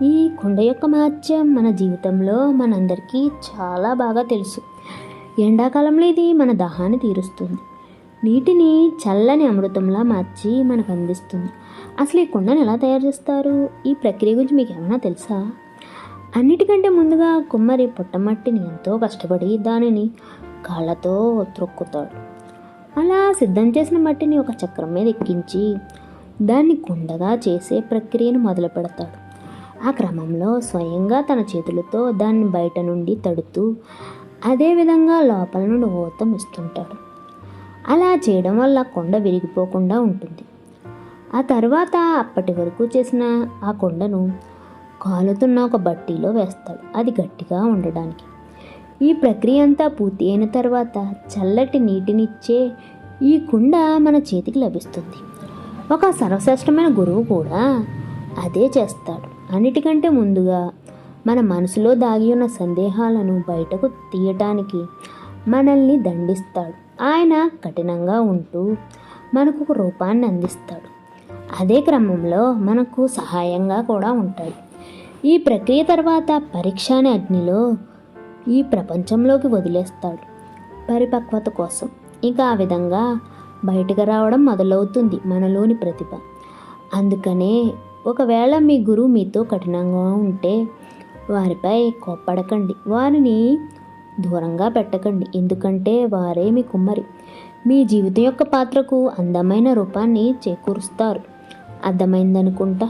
ఈ కుండ యొక్క మహత్యం మన జీవితంలో మనందరికీ చాలా బాగా తెలుసు. ఎండాకాలంలో ఇది మన దాహాన్ని తీరుస్తుంది, నీటిని చల్లని అమృతంలా మార్చి మనకు అందిస్తుంది. అసలు ఈ కుండను ఎలా తయారు చేస్తారు, ఈ ప్రక్రియ గురించి మీకు ఏమైనా తెలుసా? అన్నిటికంటే ముందుగా కుమ్మరి పుట్టమట్టిని ఎంతో కష్టపడి దానిని కాళ్ళతో త్రొక్కుతాడు. అలా సిద్ధం చేసిన మట్టిని ఒక చక్రం మీద ఎక్కించి దాన్ని కుండగా చేసే ప్రక్రియను మొదలు పెడతాడు. ఆ క్రమంలో స్వయంగా తన చేతులతో దాన్ని బయట నుండి తడుతూ అదేవిధంగా లోపల నుండి ఊతం ఇస్తుంటాడు. అలా చేయడం వల్ల కుండ విరిగిపోకుండా ఉంటుంది. ఆ తర్వాత అప్పటి వరకు చేసిన ఆ కుండను కాలుతున్న ఒక బట్టీలో వేస్తాడు, అది గట్టిగా ఉండడానికి. ఈ ప్రక్రియ అంతా పూర్తి అయిన తర్వాత చల్లటి నీటినిచ్చే ఈ కుండ మన చేతికి లభిస్తుంది. ఒక సర్వశ్రేష్టమైన గురువు కూడా అదే చేస్తాడు. అన్నిటికంటే ముందుగా మన మనసులో దాగి ఉన్న సందేహాలను బయటకు తీయటానికి మనల్ని దండిస్తాడు. ఆయన కఠినంగా ఉంటూ మనకు ఒక రూపాన్ని అందిస్తాడు. అదే క్రమంలో మనకు సహాయంగా కూడా ఉంటాడు. ఈ ప్రక్రియ తర్వాత పరీక్ష అనే అగ్నిలో ఈ ప్రపంచంలోకి వదిలేస్తాడు పరిపక్వత కోసం. ఇంకా ఆ విధంగా బయటకు రావడం మొదలవుతుంది మనలోని ప్రతిభ. అందుకనే ఒకవేళ మీ గురువు మీతో కఠినంగా ఉంటే వారిపై కోప్పడకండి, వారిని దూరంగా పెట్టకండి. ఎందుకంటే వారే మీ కుమ్మరి, మీ జీవితం యొక్క పాత్రకు అందమైన రూపాన్ని చేకూరుస్తారు. అర్థమైందనుకుంటా.